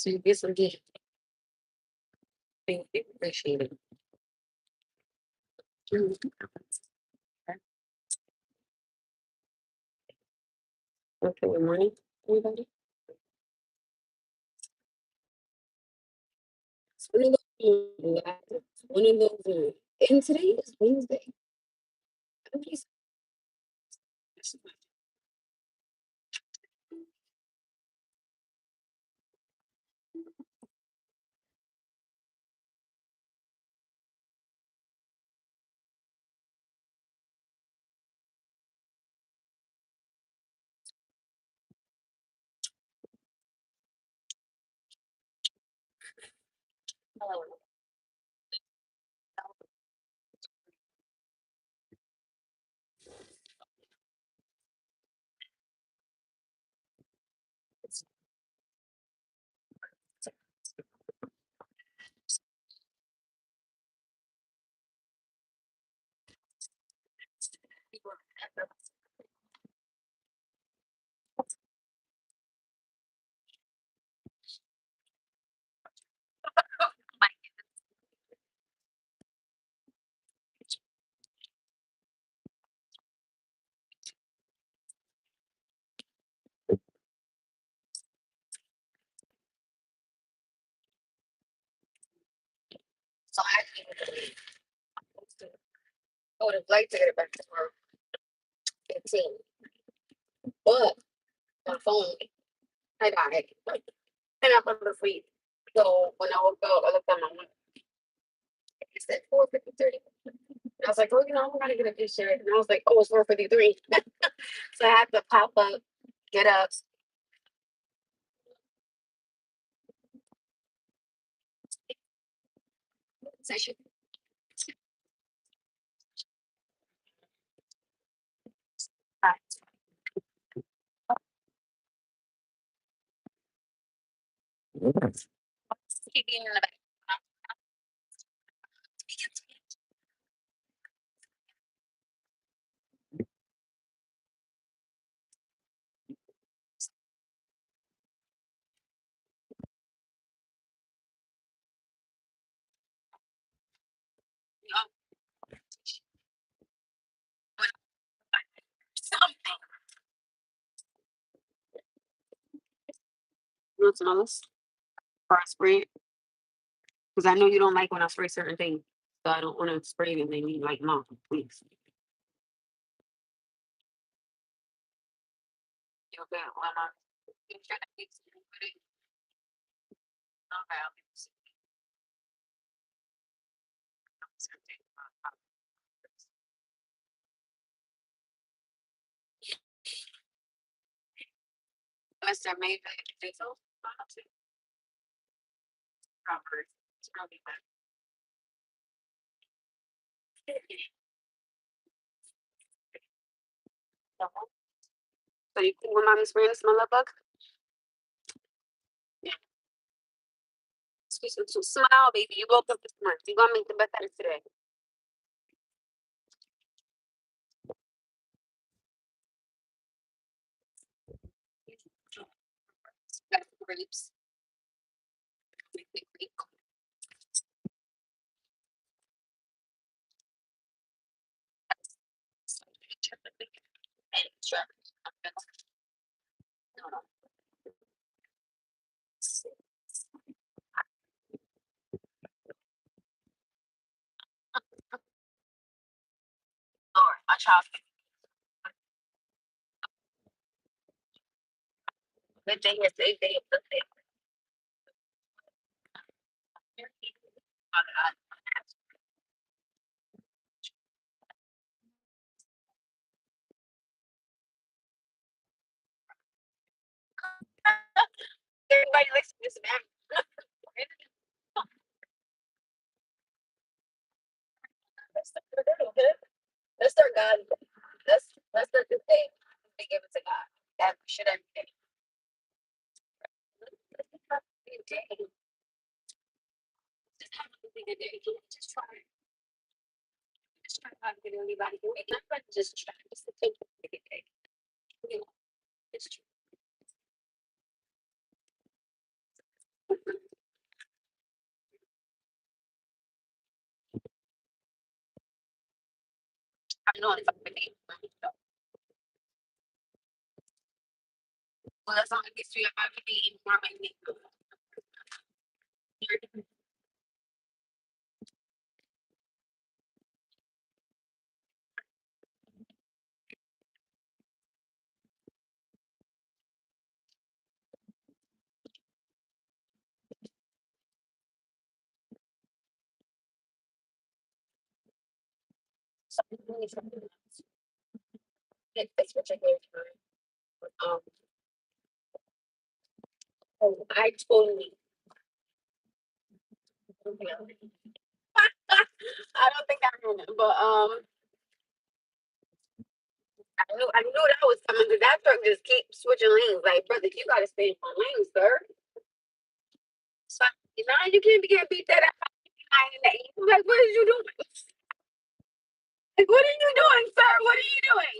So you get some gift. Thank you. Appreciate it. Mhm. Okay, good morning, everybody. It's one of those, one of those, and today is Wednesday. I'm just- So I actually I would have liked to get it back to tomorrow, 15, but my phone I died, and I put it free. So when I woke up, I looked at my watch. It said 4:53. I was like, oh, I'm gonna get a t-shirt, and I was like, oh, it's 4:53. So I had to pop up, get up. Session. Something. You want some of this? Or I spray it? Because I know you don't like when I spray certain things. So I don't want to spray it and then you like, Mom, please. You okay? Why not? You trying to fix it, but it- okay, I'll fix it. Mr. Maybe diesel. Proper. It's probably better. So you cool with mommy spraying the smell of bug? Yeah. So smile, baby. You woke up this morning. You're gonna make the best out of today. Got grapes. Make the grape. And strawberry. No, no. Lord, my child. Good day, yes, they good day. Everybody likes this man. That's their God. That's the good thing. They give it to God. That we should every day. Just have a good day. Just try. Just try not to get anybody. Not just try. Just to take a good day. You know, it's true. know if I'm gonna eat. Well, that's not gets you if I could be eating more my meat. That's what I gave her. Oh, I totally. I don't think I heard it, but I knew that was coming because that truck just keeps switching lanes. Like, brother, you gotta stay in one lane, sir. So now you can't beat that out in the eight. Like, what are you doing? Like, what are you doing, sir? What are you doing?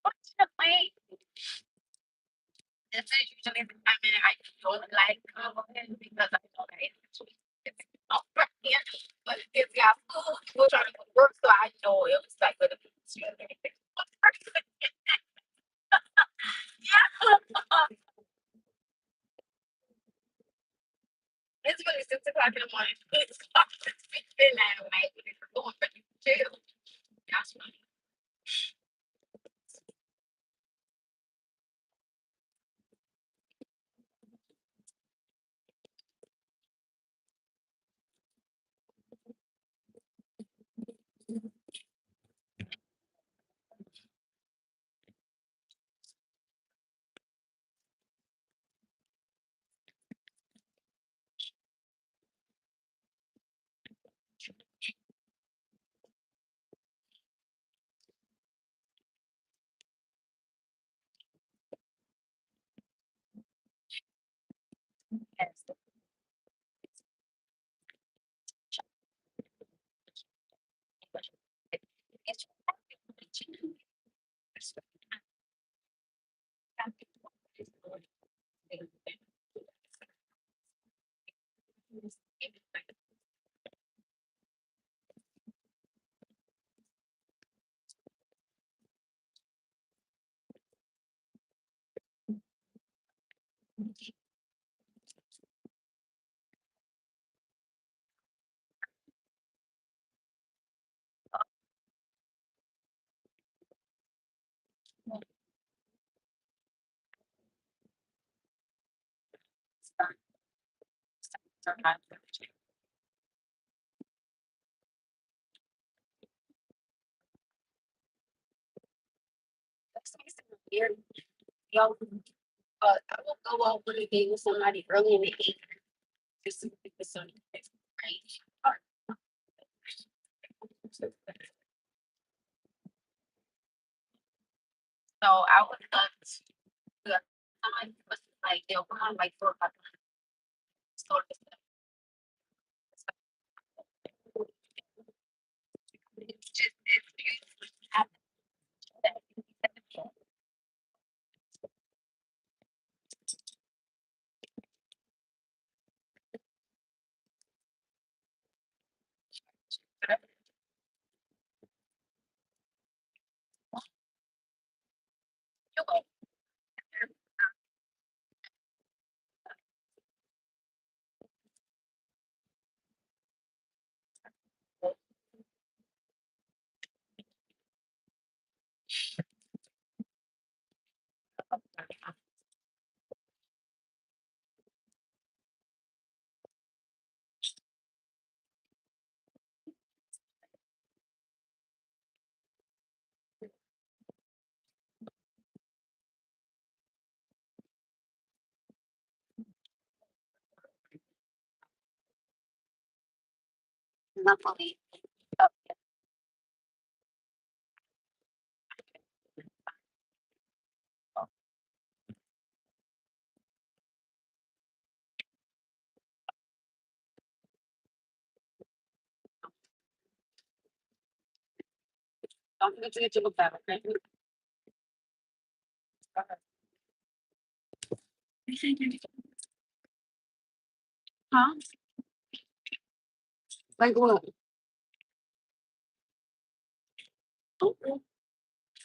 What's your lane? This is usually the time that I don't like because I know that it's not right here. But if you have food, we're trying to go to work, so I know it was like gonna be it's really 6 o'clock in the morning. It's midnight at night. We're going for you too. That's funny. Yes. Weird. Y'all, I will go out on a date with somebody early in the evening just to get the sun. Right. So I would love to somebody was like they'll come on like 4 o'clock. So it's just it's beautiful. Luckily, don't forget to get your book bag, okay? Huh? Like what? Okay.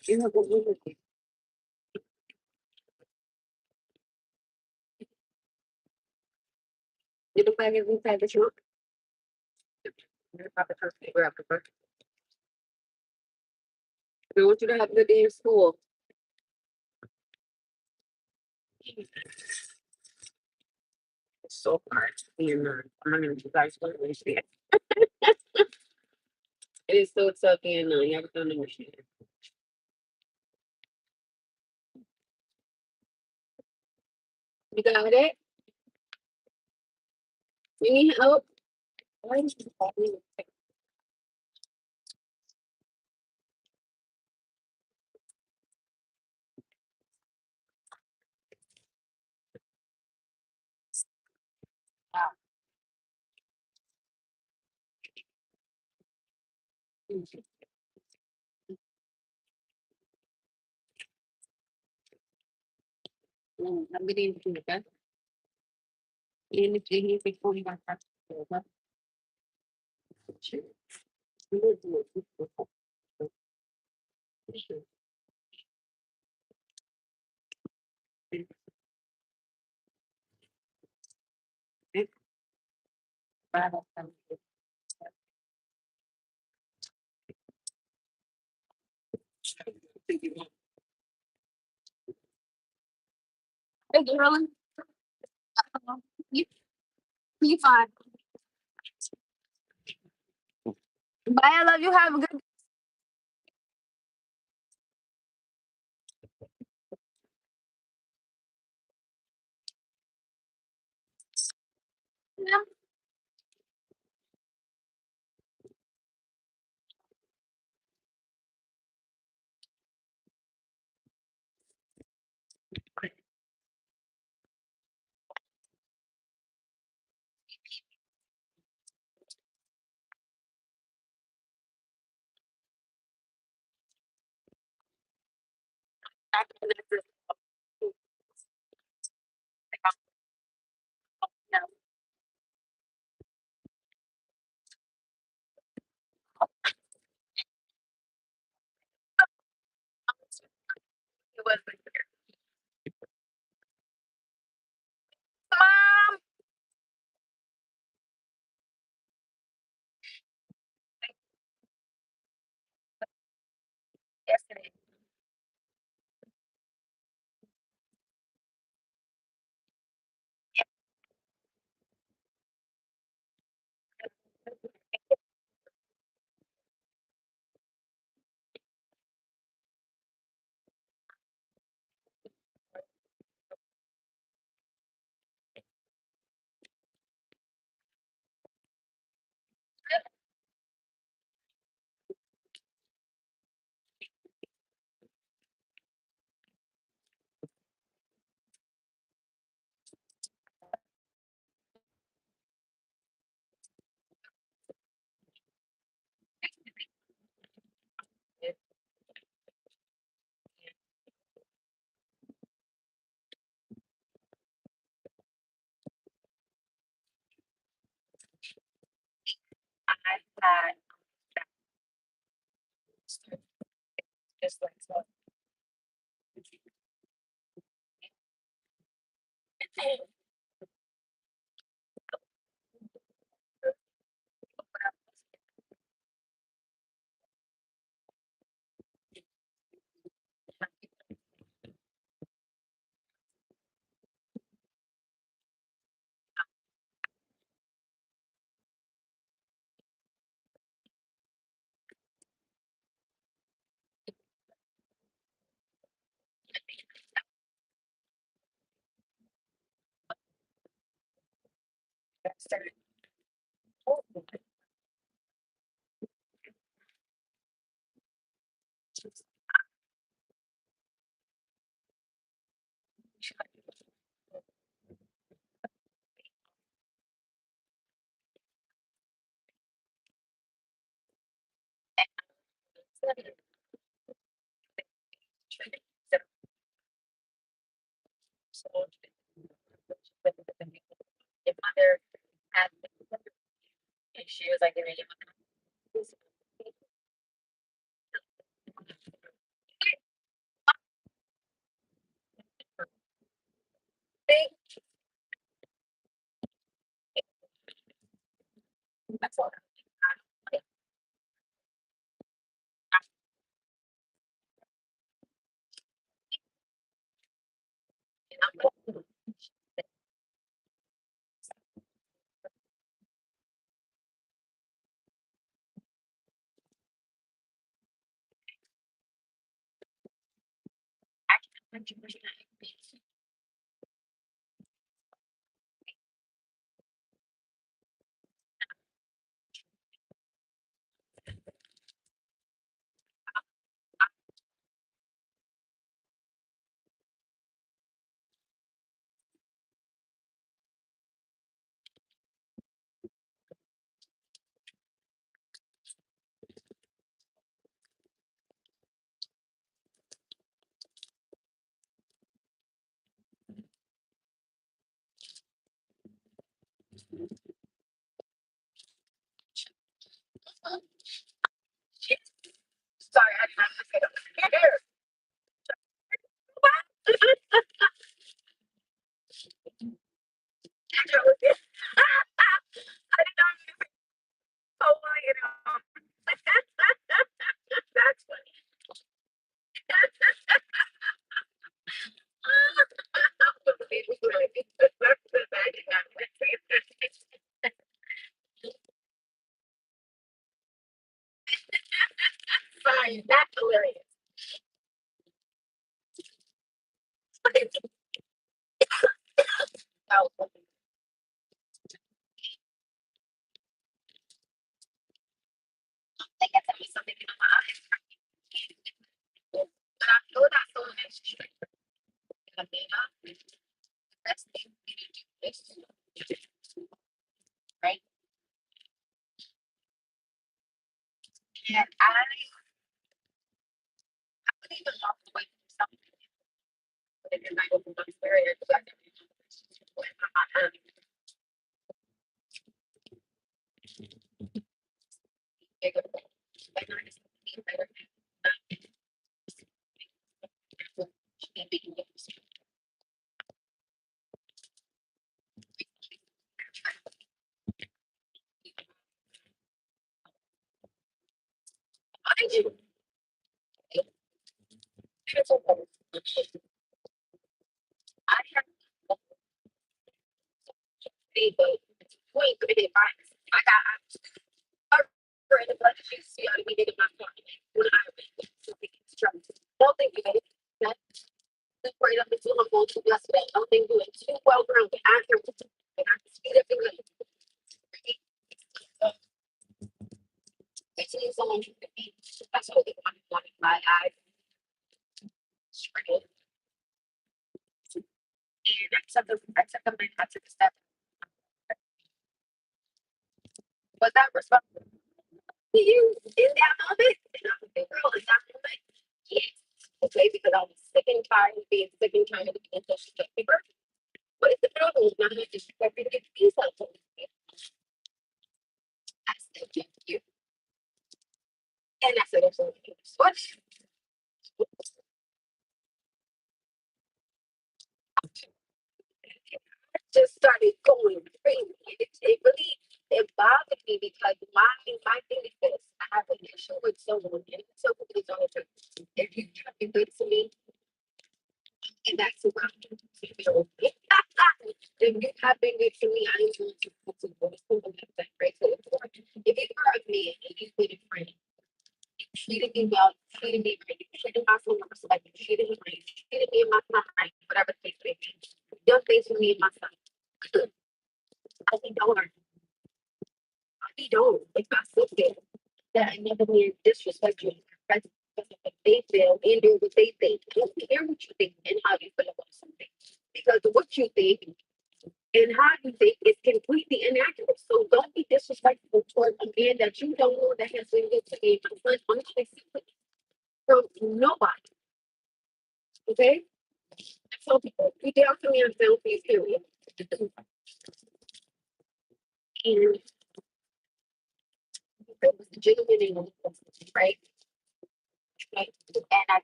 You know what we look like. You look like it's inside the trunk. You're about to first figure out the first. I want you to have a good day in school. It's so hard being I'm not gonna you guys don't understand. It is so tough being you guys don't understand. You got it? You need help? Why did you call me? I'm getting into it. And if you before you got that, sure. You will do it. Sure. Hey, darling. You, you fine. Bye. I love you. Have a good day. Mom. Yesterday. I had just like so. Started. So, if mother she was like, "Gonna get my thing." That's all. Like, I'm like, I can't imagine that. Sorry, I didn't have to say that. I did not mean to so you know. That's funny. Sorry, that's hilarious. Oh, they get to me something in my eyes. But I know that someone is straight. I mean, that's the thing we need to do this, right? And I could even walk away from something if you're not open to barrier because I never even went on my hand. Bigger, like, I just need better. And being able to mind you, it's okay. I have the point of it. I got in the blood you see out of me in my phone when I went to the instructor. Don't think you it. That right up until I'm going to yesterday. Don't think you it too well grounded. I hear and I can speed up your life. It's someone who could be that's what they want my eyes straight. And I took a minute, I took a step. Was that responsible to you in that moment? And I was like, girl, in that moment, yes. Okay, because I was sick and tired of being sick and tired of being so she took me first. What is the problem? Now I just expect you to get these out of me. I said, thank you. And I said, absolutely. What? Just started going crazy. It really it bothered me because my thing is this. I have an issue with someone and it's so it's on the if you try to be good to me and that's who I'm going to be if you have been good to me, I am going to go to school and have that great to if you are a man and you've been a friend, you treated me well, you treated me right, you treated my son with respect, you treated me right, you treated me and my son right, whatever the case may be. You've done things for me and my son. I think don't I don't. If I sit there, that another man disrespect you in your presence because of what they feel and do what they think. I don't care what you think and how you feel about something. Because what you think and how you think is completely inaccurate. So don't be disrespectful toward a man that you don't know that has been good to me. My son unexpectedly from nobody. Okay? I tell people, you down to me, I'm down for you, period. And It was the gentleman named Lewis, right? And I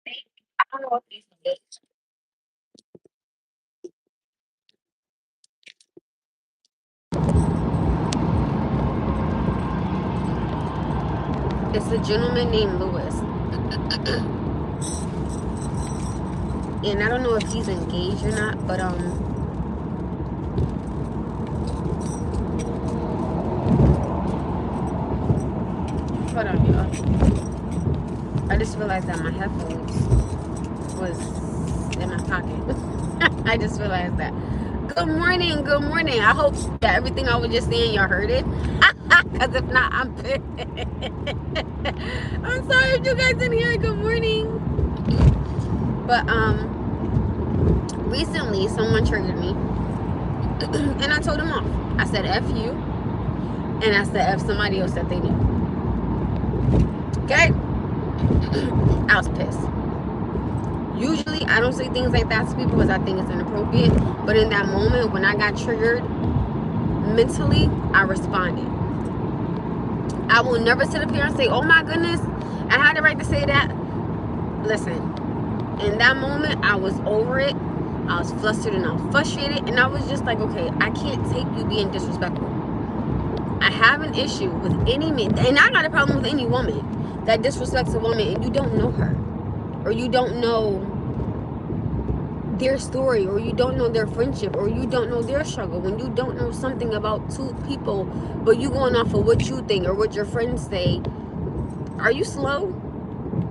think, I don't know if he's engaged. It's a gentleman named Lewis. And I don't know if he's engaged or not, but hold on, y'all. I just realized that my headphones was in my pocket. I just realized that. Good morning, good morning. I hope that everything I was just saying, y'all heard it. Because if not, I'm pissed. I'm sorry if you guys didn't hear it. Good morning. But recently someone triggered me. And I told them off. I said F you. And I said F somebody else that they knew. Okay? I was pissed. Usually I don't say things like that to people because I think it's inappropriate. But in that moment when I got triggered mentally, I responded. I will never sit up here and say, oh my goodness, I had the right to say that. Listen, in that moment I was over it. I was flustered and I was frustrated. And I was just like, okay, I can't take you being disrespectful. I have an issue with any man, and I got a problem with any woman that disrespects a woman and you don't know her, or you don't know their story, or you don't know their friendship, or you don't know their struggle, when you don't know something about two people, but you going off of what you think or what your friends say. Are you slow?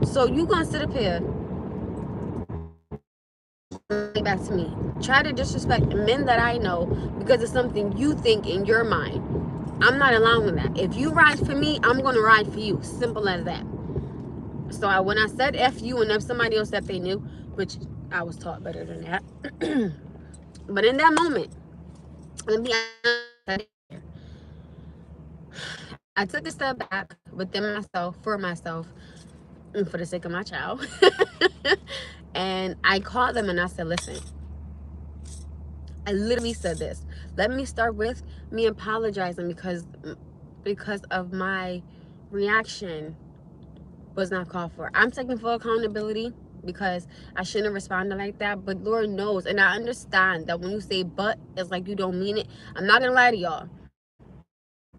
So you gonna sit up here back to me, try to disrespect men that I know because it's something you think in your mind. I'm not allowing that. If you ride for me, I'm gonna ride for you. Simple as that. So when I said F you and if somebody else that they knew, which I was taught better than that. But in that moment, let me I took a step back within myself, for myself, and for the sake of my child. And I called them and I said, listen, I literally said this. Let me start with me apologizing because of my reaction was not called for. I'm taking full accountability because I shouldn't have responded like that. But Lord knows, and I understand that when you say but, it's like you don't mean it. I'm not gonna lie to y'all.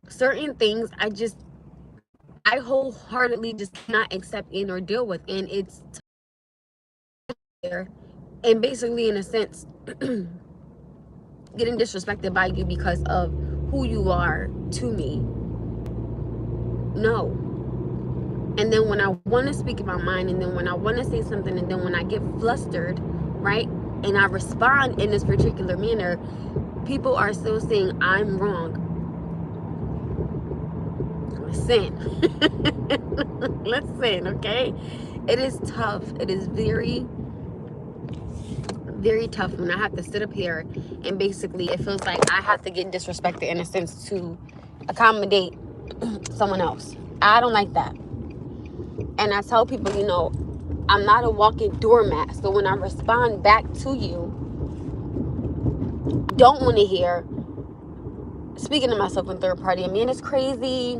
Certain things I wholeheartedly just cannot accept in or deal with, and it's there. And basically, in a sense, getting disrespected by you because of who you are to me. No. And then when I want to speak in my mind, and then when I want to say something, and then when I get flustered, right, and I respond in this particular manner, people are still saying I'm wrong. Listen. Listen, okay? It is tough. It is very, very tough when I have to sit up here and basically it feels like I have to get disrespected in a sense to accommodate someone else. I don't like that. And I tell people, I'm not a walking doormat. So when I respond back to you, don't want to hear, speaking to myself in third party, a man is crazy,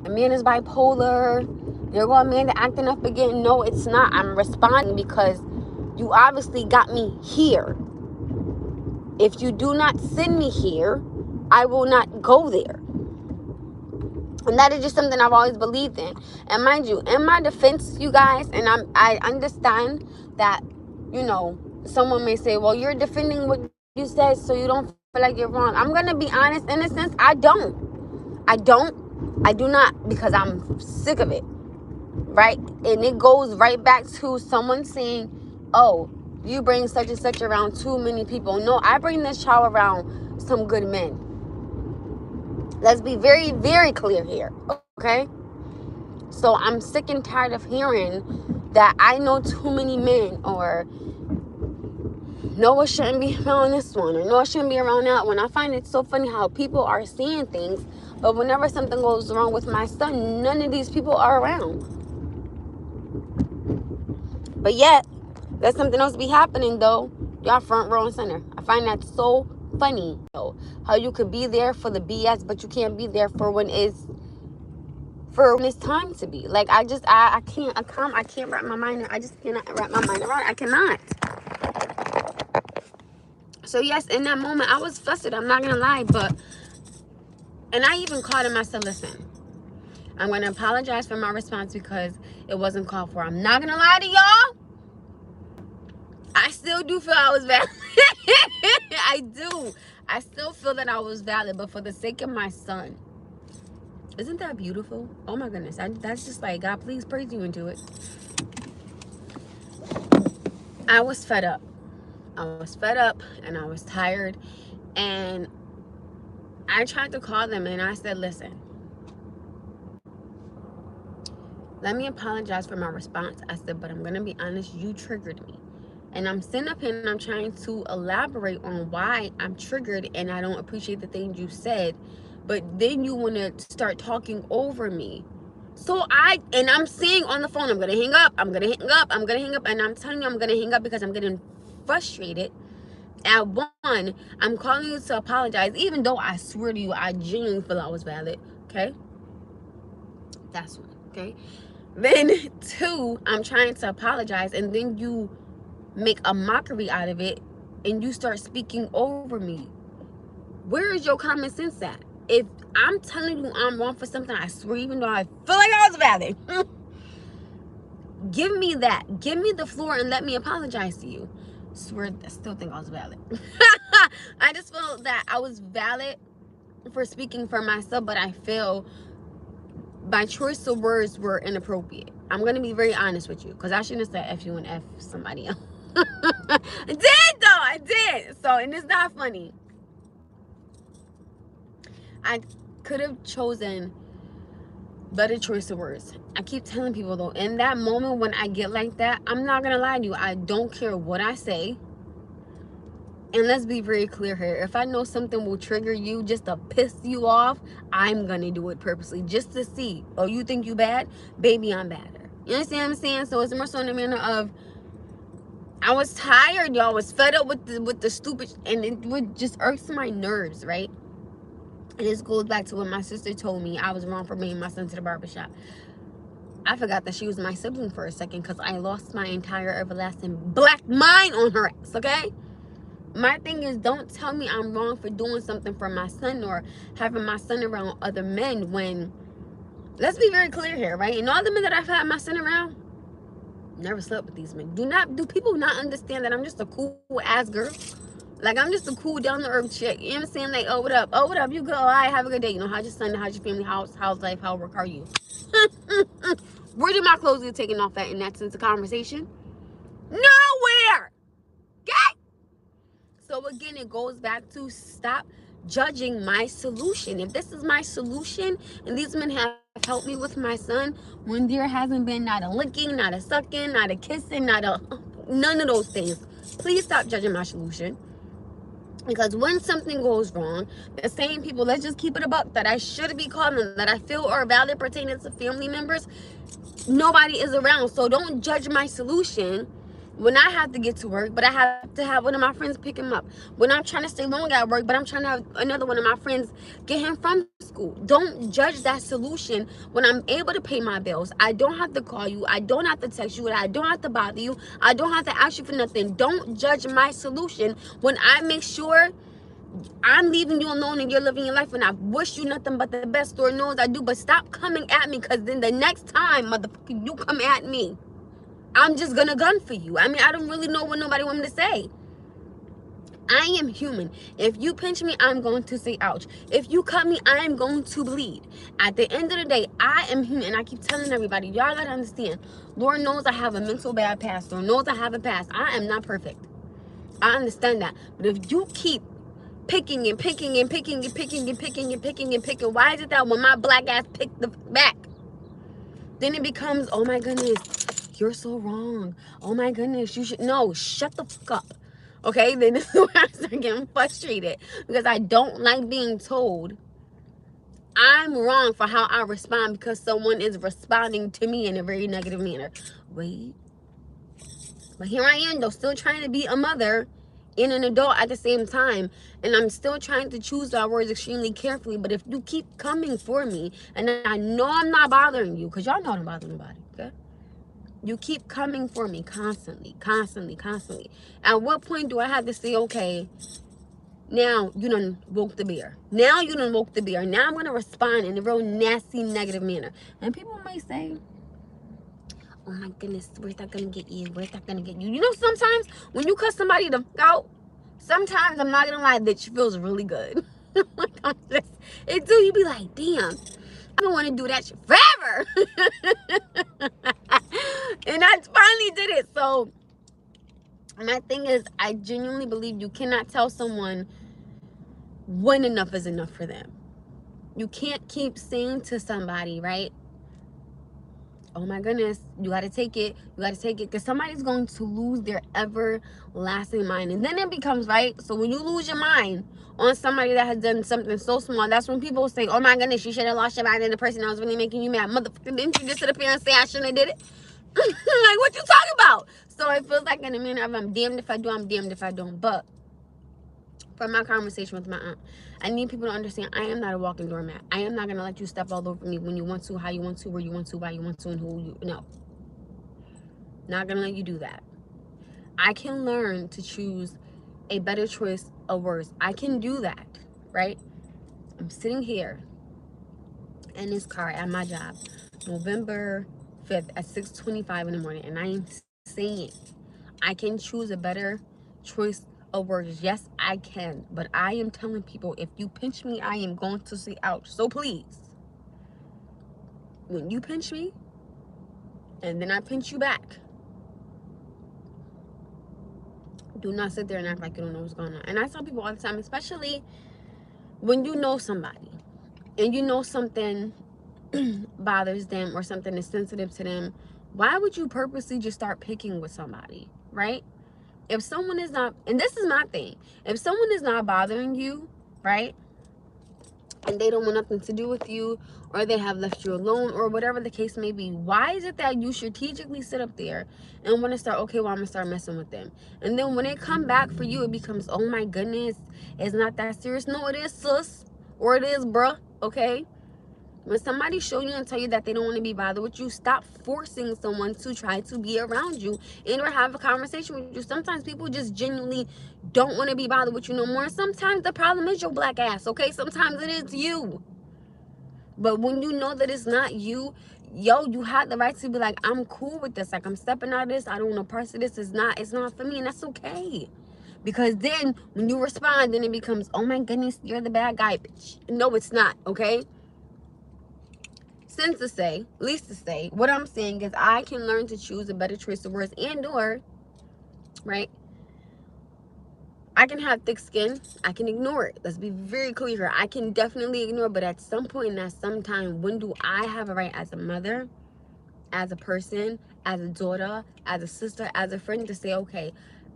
a man is bipolar, they're going man to acting up again. No, it's not. I'm responding because you obviously got me here. If you do not send me here, I will not go there. And that is just something I've always believed in. And mind you, in my defense, you guys, and I understand that, someone may say, well, you're defending what you said so you don't feel like you're wrong. I'm going to be honest, in a sense, I do not, because I'm sick of it, right? And it goes right back to someone saying, oh, you bring such and such around too many people. No, I bring this child around some good men. Let's be very, very clear here, okay? So I'm sick and tired of hearing that I know too many men, or Noah shouldn't be around this one, or Noah shouldn't be around that one. I find it so funny how people are seeing things, but whenever something goes wrong with my son, none of these people are around. But yet, there's something else be happening though. Y'all front row and center. I find that so funny though. How you could be there for the BS, but you can't be there for when it's for when it's time to be. Like, I can't wrap my mind. I just cannot wrap my mind around it. I cannot. So yes, in that moment, I was flustered. I'm not gonna lie, and I even called him. I said, listen, I'm gonna apologize for my response because it wasn't called for. I'm not gonna lie to y'all. I still do feel I was valid. I do. I still feel that I was valid, but for the sake of my son. Isn't that beautiful? Oh my goodness. That's just like, God, please praise you into it. I was fed up. I was fed up and I was tired. And I tried to call them and I said, listen, let me apologize for my response. I said, but I'm going to be honest, you triggered me. And I'm sitting up here and I'm trying to elaborate on why I'm triggered and I don't appreciate the things you said. But then you want to start talking over me. So I'm saying on the phone, I'm going to hang up. I'm going to hang up. I'm going to hang up. And I'm telling you, I'm going to hang up because I'm getting frustrated. At one, I'm calling you to apologize, even though I swear to you, I genuinely feel I was valid. Okay? That's one. Okay? Then two, I'm trying to apologize, and then you make a mockery out of it, and you start speaking over me. Where is your common sense at? If I'm telling you I'm wrong for something, I swear, even though I feel like I was valid, give me that. Give me the floor and let me apologize to you. I swear, I still think I was valid. I just feel that I was valid for speaking for myself, but I feel my choice of words were inappropriate. I'm going to be very honest with you, because I shouldn't have said F you and F somebody else. I did, though. I did. So, and it's not funny. I could have chosen better choice of words. I keep telling people, though, in that moment when I get like that, I'm not going to lie to you. I don't care what I say. And let's be very clear here. If I know something will trigger you just to piss you off, I'm going to do it purposely just to see. Oh, you think you bad? Baby, I'm badder. You understand what I'm saying? So it's more so in the manner of, I was tired, y'all. I was fed up with the stupid, and it would just irks my nerves, right? And this goes back to what my sister told me. I was wrong for bringing my son to the barbershop. I forgot that she was my sibling for a second because I lost my entire everlasting black mind on her ass, okay? My thing is, don't tell me I'm wrong for doing something for my son or having my son around other men when, let's be very clear here, right? And all the men that I've had my son around, never slept with these men. Do people not understand that I'm just a cool ass girl? Like, I'm just a cool down to earth chick. You know what I'm saying? Like, oh, what up? Oh, what up? You good? All right, have a good day. You know, how's your son? How's your family? How's life? How work? How are you? Where did my clothes get taken off at in that sense of conversation? Nowhere! Okay? So again, it goes back to stop judging my solution. If this is my solution and these men have helped me with my son when there hasn't been not a licking, not a sucking, not a kissing, none of those things, please stop judging my solution. Because when something goes wrong, the same people, let's just keep it a buck, that I should be calling, that I feel are valid pertaining to family members, nobody is around. So don't judge my solution when I have to get to work, but I have to have one of my friends pick him up. When I'm trying to stay long at work, but I'm trying to have another one of my friends get him from school. Don't judge that solution when I'm able to pay my bills. I don't have to call you. I don't have to text you. I don't have to bother you. I don't have to ask you for nothing. Don't judge my solution when I make sure I'm leaving you alone and you're living your life, and I wish you nothing but the best. Lord knows I do. But stop coming at me, because then the next time, motherfucker, you come at me, I'm just gonna gun for you. I mean, I don't really know what nobody want me to say. I am human. If you pinch me, I'm going to say ouch. If you cut me, I am going to bleed. At the end of the day, I am human. And I keep telling everybody, y'all gotta understand, Lord knows I have a mental bad past. Lord knows I have a past. I am not perfect. I understand that. But if you keep picking and picking and picking and picking and picking and picking and picking, why is it that when my black ass picked the back, then it becomes, oh my goodness, you're so wrong. Oh my goodness, you should, no, shut the fuck up. Okay, then this is where I start getting frustrated, because I don't like being told I'm wrong for how I respond because someone is responding to me in a very negative manner. Wait, but here I am though, still trying to be a mother and an adult at the same time, and I'm still trying to choose my words extremely carefully. But if you keep coming for me, and I know I'm not bothering you, because y'all know I don't bother nobody, okay? You keep coming for me constantly, constantly, constantly. At what point do I have to say, okay, now you done woke the bear. Now you done woke the bear. Now I'm going to respond in a real nasty, negative manner. And people might say, oh my goodness, where's that going to get you? Where's that going to get you? You know, sometimes when you cuss somebody the fuck out, sometimes, I'm not going to lie, that feels really good. Like, it do. You be like, damn, I don't want to do that shit forever. And I finally did it. So my thing is, I genuinely believe you cannot tell someone when enough is enough for them. You can't keep saying to somebody, right, oh my goodness, you got to take it, you got to take it, because somebody's going to lose their everlasting mind. And then it becomes, right, so when you lose your mind on somebody that has done something so small, that's when people say, oh my goodness, you should have lost your mind on the person that was really making you mad. Motherfucker, didn't you just sit up here and say I shouldn't have did it? Like, what you talking about? So it feels like in a manner of, I'm damned if I do, I'm damned if I don't. But from my conversation with my aunt, I need people to understand I am not a walking doormat. I am not going to let you step all over me when you want to, how you want to, where you want to, why you want to, and who you... No. Not going to let you do that. I can learn to choose a better choice of words. I can do that, right? I'm sitting here in this car at my job, November 5th at 6:25 in the morning, and I am saying I can choose a better choice of words. Yes, I can. But I am telling people, if you pinch me, I am going to say ouch. So please, when you pinch me, and then I pinch you back, do not sit there and act like you don't know what's going on. And I tell people all the time, especially when you know somebody, and you know something bothers them, or something is sensitive to them, why would you purposely just start picking with somebody, right? If someone is not, and this is my thing, if someone is not bothering you, right, and they don't want nothing to do with you, or they have left you alone, or whatever the case may be, why is it that you strategically sit up there and want to start, okay, well, I'm gonna start messing with them, and then when they come back for you, it becomes, oh my goodness, it's not that serious. No, it is, sis, or it is, bruh. Okay, when somebody show you and tell you that they don't want to be bothered with you, stop forcing someone to try to be around you and or have a conversation with you. Sometimes people just genuinely don't want to be bothered with you no more. Sometimes the problem is your black ass, okay? Sometimes it is you. But when you know that it's not you, yo, you have the right to be like, I'm cool with this. Like, I'm stepping out of this. I don't want to parts of this. It's not for me, and that's okay. Because then when you respond, then it becomes, oh my goodness, you're the bad guy, bitch. No, it's not, okay? Since to say, least to say, what I'm saying is I can learn to choose a better choice of words, and or, right, I can have thick skin. I can ignore it. Let's be very clear here. I can definitely ignore, but at some point and at some time, when do I have a right as a mother, as a person, as a daughter, as a sister, as a friend to say, okay,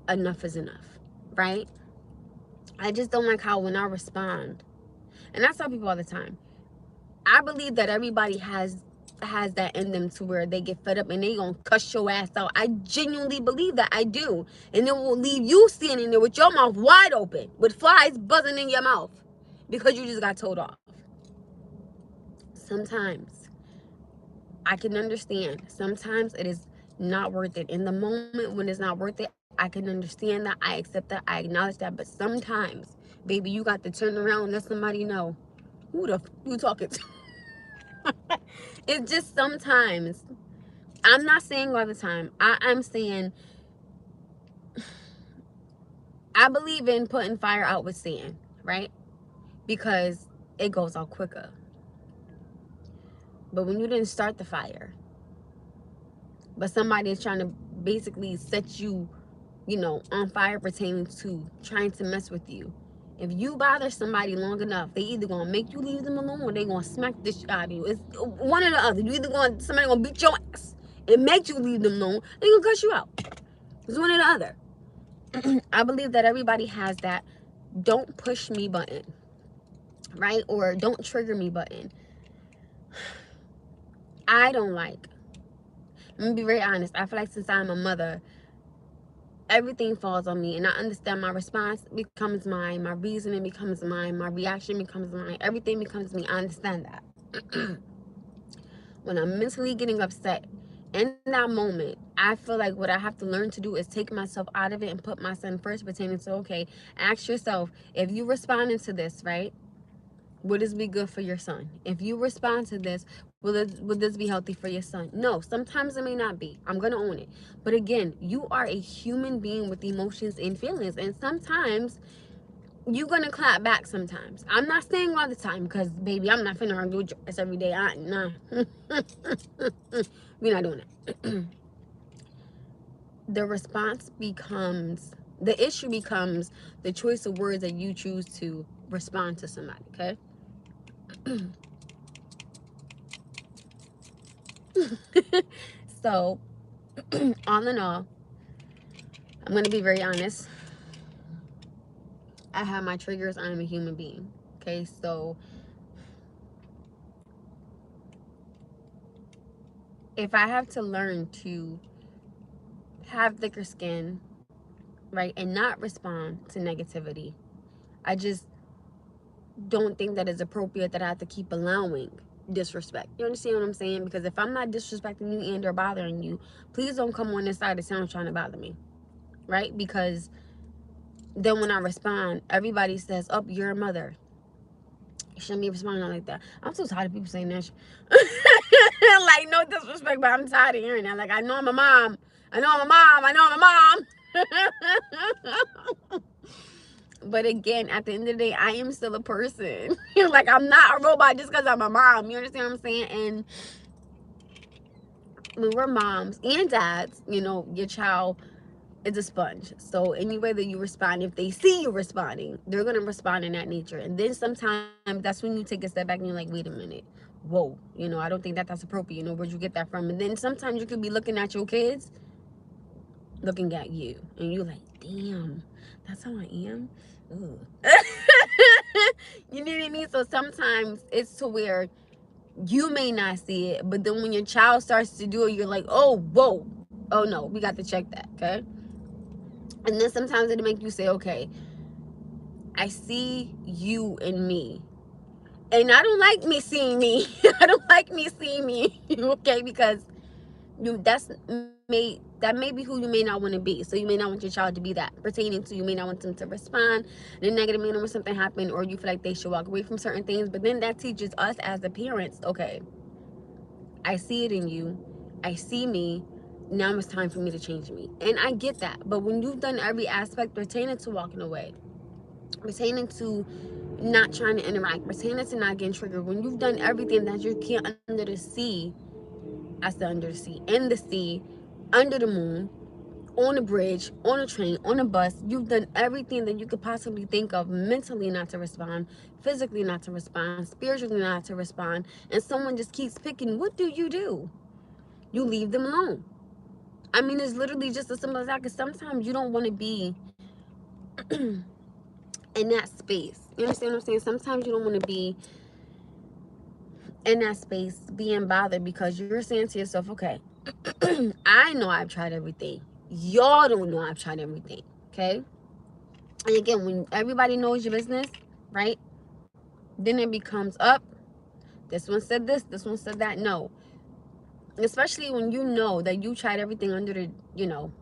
enough is enough, right? I just don't like how when I respond, and I tell people all the time, I believe that everybody has that in them to where they get fed up and they gonna cuss your ass out. I genuinely believe that. I do. And it will leave you standing there with your mouth wide open, with flies buzzing in your mouth, because you just got told off. Sometimes I can understand. Sometimes it is not worth it. In the moment when it's not worth it, I can understand that. I accept that. I acknowledge that. But sometimes, baby, you got to turn around and let somebody know who the f you talking to. It's just sometimes. I'm not saying all the time. I'm saying I believe in putting fire out with sand, right? Because it goes out quicker. But when you didn't start the fire, but somebody is trying to basically set you, you know, on fire pertaining to trying to mess with you. If you bother somebody long enough, they either gonna make you leave them alone, or they gonna smack the shit out of you. It's one or the other. You either somebody gonna beat your ass and make you leave them alone, they gonna cuss you out. It's one or the other. I believe that everybody has that don't push me button, right? Or don't trigger me button. I don't like, let me be very honest, I feel like since I'm a mother, everything falls on me, and I understand my response becomes mine, my reasoning becomes mine, my reaction becomes mine, everything becomes me. I understand that. When I'm mentally getting upset in that moment, I feel like what I have to learn to do is take myself out of it and put my son first, pertaining to, okay, ask yourself, if you responding to this, right, would this be good for your son? If you respond to this, would this be healthy for your son? No, sometimes it may not be. I'm going to own it. But again, you are a human being with emotions and feelings. And sometimes you're going to clap back sometimes. I'm not saying all the time because, baby, I'm not finna argue with your ass every day. Nah. We're not doing it. The response becomes, the issue becomes the choice of words that you choose to respond to somebody, okay? So, all in all, I'm going to be very honest. I have my triggers. I'm a human being. Okay, so if I have to learn to have thicker skin, right, and not respond to negativity, I just don't think that it's appropriate that I have to keep allowing disrespect. You understand what I'm saying? Because if I'm not disrespecting you and or bothering you, please don't come on this side of town trying to bother me, right? Because then when I respond, everybody says, "Oh, you're a mother. You shouldn't be responding like that." I'm so tired of people saying that. Like, no disrespect, but I'm tired of hearing that. Like, I know I'm a mom. I know I'm a mom. I know I'm a mom. But again, at the end of the day, I am still a person. Like, I'm not a robot just because I'm a mom. You understand what I'm saying? And when we're moms and dads, you know, your child is a sponge. So any way that you respond, if they see you responding, they're gonna respond in that nature. And then sometimes that's when you take a step back and you're like, wait a minute, whoa, you know, I don't think that that's appropriate. You know, where'd you get that from? And then sometimes you could be looking at your kids, looking at you, and you're like, damn, that's how I am. Ooh. You know what I mean? So sometimes it's to where you may not see it, but then when your child starts to do it, you're like, oh, whoa, oh no, we got to check that, okay? And then sometimes it'll make you say, okay, I see you in me. And I don't like me seeing me. I don't like me seeing me. Okay, because that may be who you may not want to be. So you may not want your child to be that pertaining to, you may not want them to respond in a negative manner when something happened, or you feel like they should walk away from certain things. But then that teaches us as the parents, okay, I see it in you. I see me. Now it's time for me to change me. And I get that. But when you've done every aspect pertaining to walking away, pertaining to not trying to interact, pertaining to not getting triggered, when you've done everything that you can under the sea, I said under the sea, in the sea, under the moon, on a bridge, on a train, on a bus, you've done everything that you could possibly think of mentally not to respond, physically not to respond, spiritually not to respond, and someone just keeps picking, what do? You leave them alone. I mean, it's literally just as simple as that, because sometimes you don't want to be in that space. You understand what I'm saying? Sometimes you don't want to be in that space being bothered because you're saying to yourself, okay, I know I've tried everything. Y'all don't know I've tried everything. Okay? And again, when everybody knows your business, right? Then it becomes up. This one said this one said that. No. Especially when you know that you tried everything under the, you know,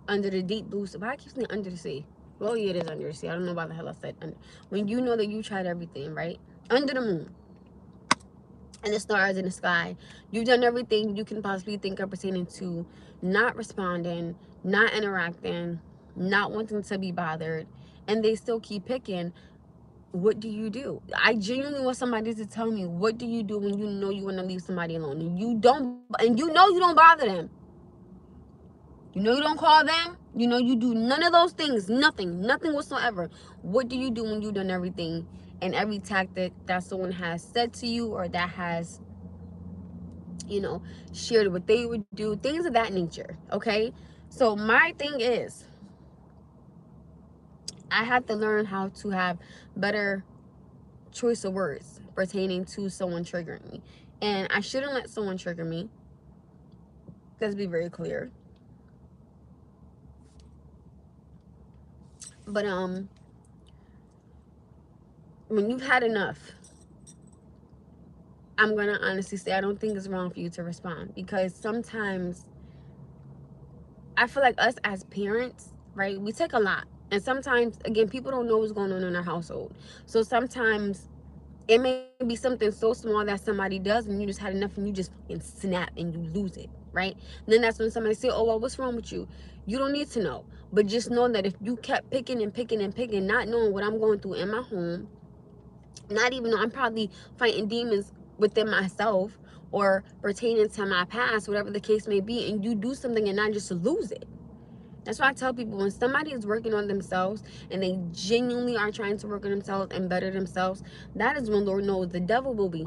under the deep blue sea. Why I keep saying under the sea? Well, yeah, it is under the sea. I don't know why the hell I said under. When you know that you tried everything, right? Under the moon and the stars in the sky, you've done everything you can possibly think of pertaining to not responding, not interacting, not wanting to be bothered, and they still keep picking. What do you do? I genuinely want somebody to tell me, what do you do when you know you want to leave somebody alone and you don't, and you know you don't bother them? You know you don't call them. You know you do none of those things. Nothing whatsoever. What do you do when you've done everything and every tactic that someone has said to you, or that has, you know, shared what they would do, things of that nature, okay? So my thing is, I have to learn how to have better choice of words pertaining to someone triggering me. And I shouldn't let someone trigger me. Let's be very clear. But when you've had enough, I'm gonna honestly say I don't think it's wrong for you to respond, because sometimes I feel like us as parents, right? We take a lot, and sometimes again, people don't know what's going on in their household. So sometimes it may be something so small that somebody does, and you just had enough, and you just fucking snap and you lose it, right? And then that's when somebody say, "Oh, well, what's wrong with you?" You don't need to know, but just know that if you kept picking and picking and picking, not knowing what I'm going through in my home, not even though I'm probably fighting demons within myself or pertaining to my past, whatever the case may be, and you do something and not just lose it. That's why I tell people, when somebody is working on themselves and they genuinely are trying to work on themselves and better themselves, that is when Lord knows the devil will be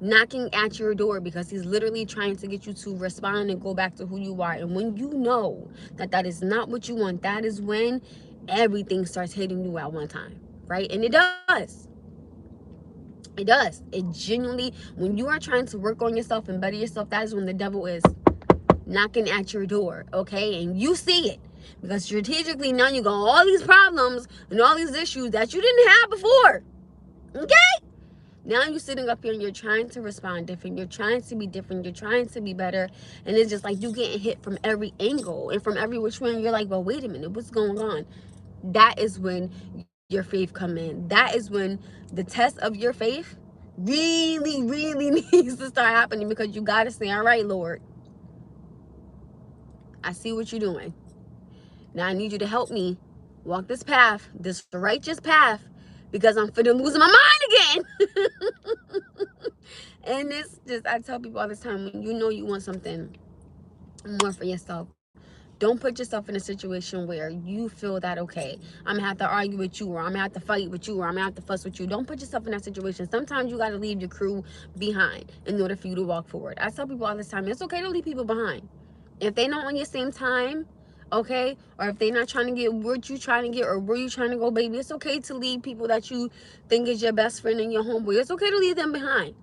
knocking at your door, because he's literally trying to get you to respond and go back to who you are. And when you know that that is not what you want, that is when everything starts hitting you at one time, right? And it does. It does. It genuinely, when you are trying to work on yourself and better yourself, that is when the devil is knocking at your door, okay? And you see it, because strategically now you got all these problems and all these issues that you didn't have before, okay? Now you're sitting up here and you're trying to respond different, you're trying to be different, you're trying to be better, and it's just like you getting hit from every angle and from every which way, and you're like, well, wait a minute, what's going on? That is when your faith come in. That is when the test of your faith really needs to start happening, because you got to say, all right, Lord, I see what you're doing. Now I need you to help me walk this path, this righteous path, because I'm finna losing my mind again. And it's just, I tell people all this time, when you know you want something more for yourself, don't put yourself in a situation where you feel that, okay, I'm gonna have to argue with you, or I'm gonna have to fight with you, or I'm gonna have to fuss with you. Don't put yourself in that situation. Sometimes you gotta leave your crew behind in order for you to walk forward. I tell people all this time, it's okay to leave people behind. If they're not on your same time, okay, or if they're not trying to get what you trying to get or where you trying to go, baby, it's okay to leave people that you think is your best friend and your homeboy. It's okay to leave them behind.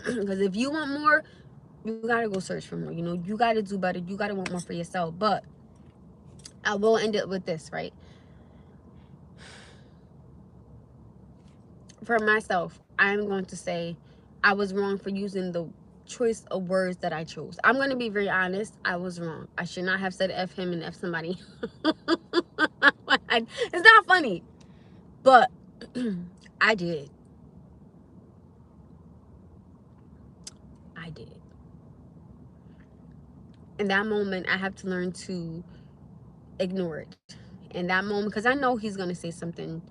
Because if you want more, you gotta go search for more. You know, you gotta do better. You gotta want more for yourself. But I will end it with this, right? For myself, I'm going to say I was wrong for using the choice of words that I chose. I'm going to be very honest. I was wrong. I should not have said F him and F somebody. It's not funny, but I did. I did. In that moment, I have to learn to ignore it. In that moment, because I know he's going to say something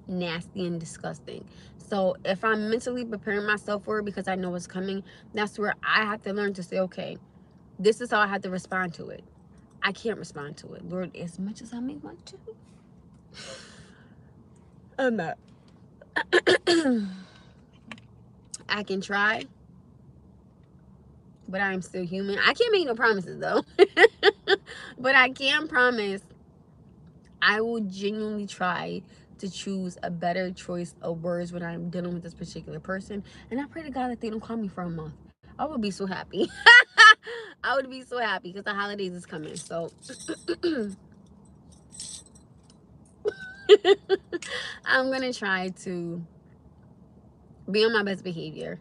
nasty and disgusting. So if I'm mentally preparing myself for it because I know it's coming, that's where I have to learn to say, okay, this is how I have to respond to it. I can't respond to it, Lord, as much as I may want to. I'm not. I can try, but I'm still human. I can't make no promises though. But I can promise I will genuinely try to choose a better choice of words when I'm dealing with this particular person. And I pray to God that they don't call me for a month. I would be so happy. I would be so happy because the holidays is coming. So I'm going to try to be on my best behavior.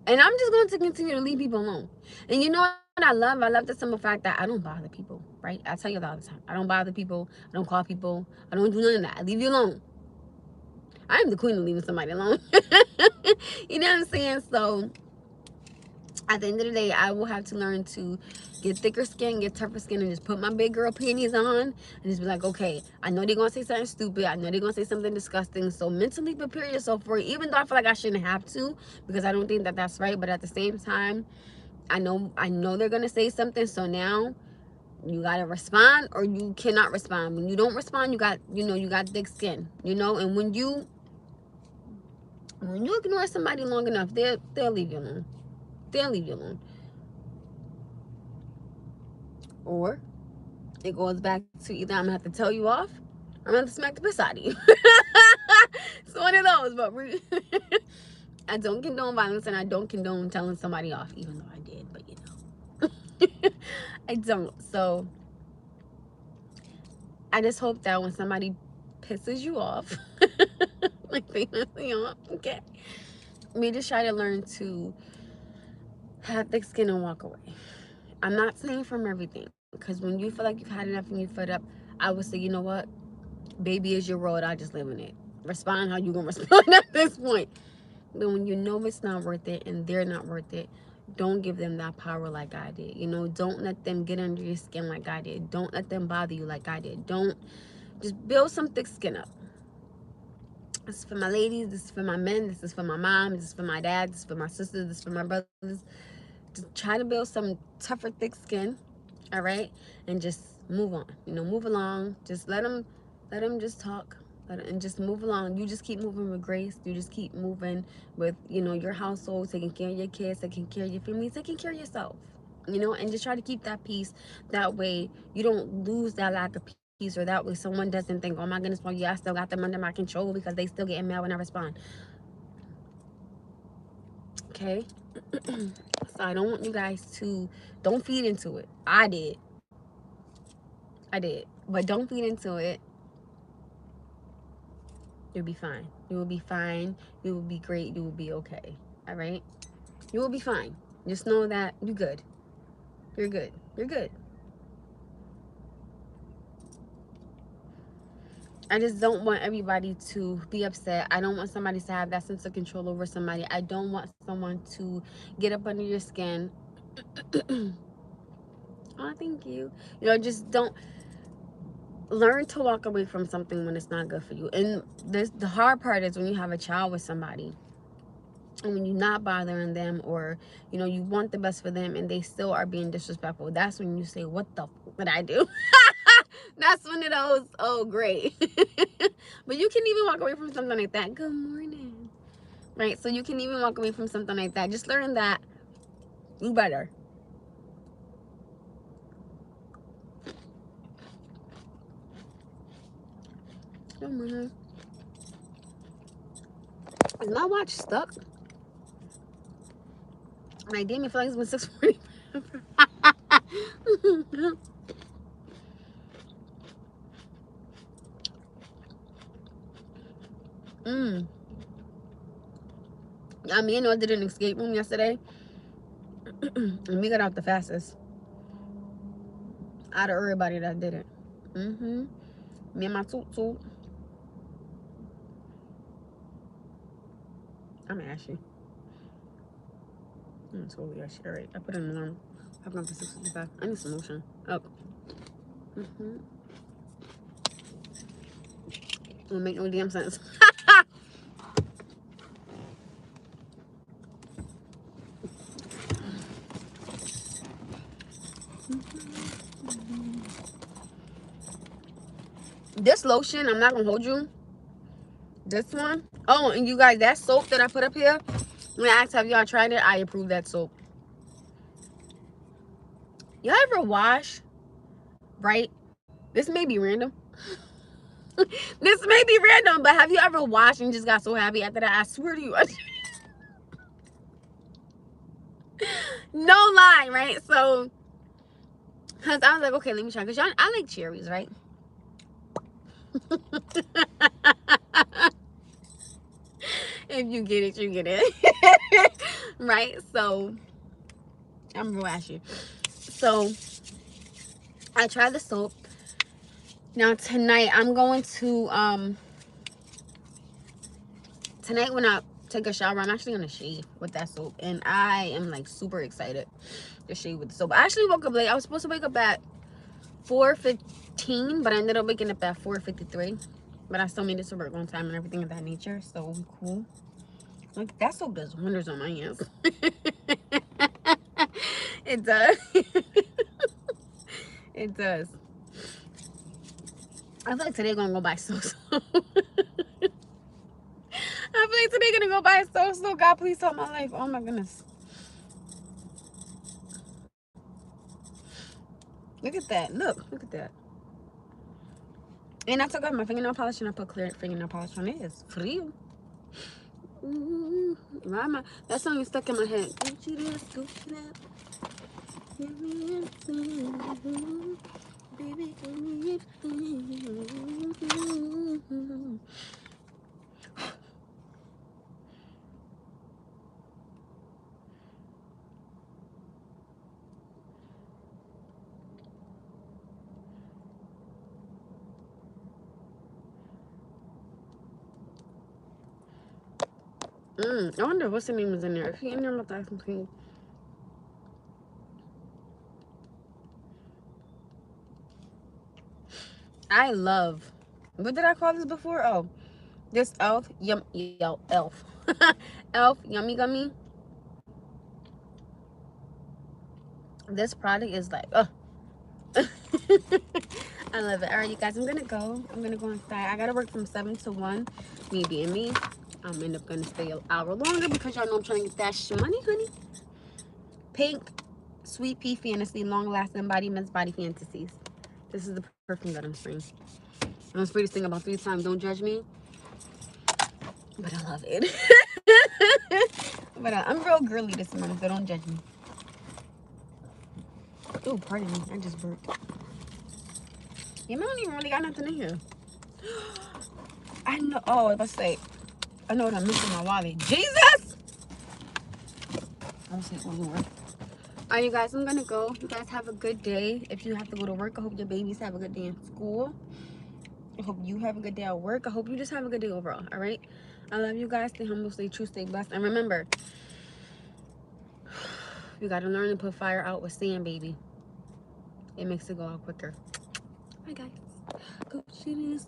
And I'm just going to continue to leave people alone. And you know what I love? I love the simple fact that I don't bother people, right? I tell you that all the time. I don't bother people. I don't call people. I don't do none of that. I leave you alone. I am the queen of leaving somebody alone. You know what I'm saying? So at the end of the day, I will have to learn to get thicker skin, get tougher skin, and just put my big girl panties on and just be like, okay, I know they're gonna say something stupid, I know they're gonna say something disgusting, so mentally prepare yourself for it, even though I feel like I shouldn't have to, because I don't think that that's right. But at the same time, I know they're gonna say something, so now you gotta respond or you cannot respond. When you don't respond, you got thick skin, and when you ignore somebody long enough, they'll leave you alone. They'll leave you alone. Or it goes back to either I'm gonna have to tell you off, or I'm gonna have to smack the piss out of you. It's one of those. But I don't condone violence, and I don't condone telling somebody off, even though I did. But I don't. So I just hope that when somebody pisses you off, like they piss me off, okay, we just try to learn to have thick skin and walk away. I'm not saying from everything, because when you feel like you've had enough and you fed up, I would say, you know what, baby is your world, I just live in it. Respond how you gonna respond at this point. But when you know it's not worth it and they're not worth it, don't give them that power like I did. You know, don't let them get under your skin like I did. Don't let them bother you like I did. Don't, just build some thick skin up. This is for my ladies, this is for my men, this is for my mom, this is for my dad, this is for my sisters, this is for my brothers. Just try to build some tougher, thick skin, all right? And just move on. You know, move along. Just let them just talk. And just move along. You just keep moving with grace. You just keep moving with, you know, your household, taking care of your kids, taking care of your family, taking care of yourself. You know, and just try to keep that peace. That way you don't lose that lack of peace, or that way someone doesn't think, oh my goodness, well, yeah, I still got them under my control because they still getting mad when I respond. Okay? So I don't want you guys to, don't feed into it. I did. But don't feed into it. You'll be fine. You will be fine. You will be great. You will be okay. All right? You will be fine. Just know that you're good. You're good. You're good. I just don't want everybody to be upset. I don't want somebody to have that sense of control over somebody. I don't want someone to get up under your skin. Oh, thank you. You know, just don't, learn to walk away from something when it's not good for you. And the hard part is when you have a child with somebody, and when you're not bothering them, or you know, you want the best for them and they still are being disrespectful. That's when you say, what the fuck did I do? That's when it goes, oh great. But you can even walk away from something like that. Good morning. Right? So you can even walk away from something like that. Just learn that you better. Good morning. Is my watch stuck? Like, damn, it feel like it's been 6:40. mm. Yeah, me and Noah did an escape room yesterday, and we got out the fastest out of everybody that did it. Me and my toot toot. I'm ashy. I'm totally ashy. All right, I put an alarm. I've gone for 6:55. I need some lotion. Up. Don't make no damn sense. This lotion, I'm not gonna hold you. This one. Oh, and you guys, that soap that I put up here, when I asked have y'all tried it, I approve that soap. Y'all ever wash, right? This may be random. This may be random, but have you ever washed and just got so happy after that? I swear to you. No lie, right? So, because I was like, okay, let me try. Because y'all, I like cherries, right? If you get it, you get it. Right? So, I'm real ashy. So, I tried the soap. Now, tonight, I'm going to, tonight when I take a shower, I'm actually going to shave with that soap. And I am, like, super excited to shave with the soap. I actually woke up late. I was supposed to wake up at 4:15, but I ended up waking up at 4:53. But I still made it to work on time and everything of that nature. So, cool. Like, that soap does wonders on my hands. It does. It does. I feel like today gonna go by so slow. I feel like today gonna go by so slow. God, please help my life. Oh my goodness. Look at that. Look at that. And I took off my fingernail polish and I put clear fingernail polish on it. It's free. Mama, that song is stuck in my head. Gucci this, Gucci that. Give me everything. Baby, give me everything. I wonder what's the name is in there. If he in there, I'm gonna ask him clean. I love. What did I call this before? Oh, this elf, elf yummy gummy. This product is like, I love it. All right, you guys, I'm gonna go. I'm gonna go inside. I gotta work from 7 to 1. Me being me, I'm end up gonna stay an hour longer because y'all know I'm trying to get that money, honey. Pink, sweet pea fantasy, long lasting body men's body fantasies. This is the perfume that I'm spraying. I'm gonna spray this thing about 3 times. Don't judge me, but I love it. But I'm real girly this morning, so don't judge me. Oh, pardon me. I just burped. You know, I don't even really got nothing in here. I know. Oh, I was about to say, I know what I'm missing, my wallet. Jesus! I'll say it one more. All right, you guys, I'm gonna go. You guys have a good day. If you have to go to work, I hope your babies have a good day in school. I hope you have a good day at work. I hope you just have a good day overall. All right. I love you guys. Stay humble, stay true, stay blessed, and remember, you gotta learn to put fire out with sand, baby. It makes it go out quicker. Bye, guys. Go shit is.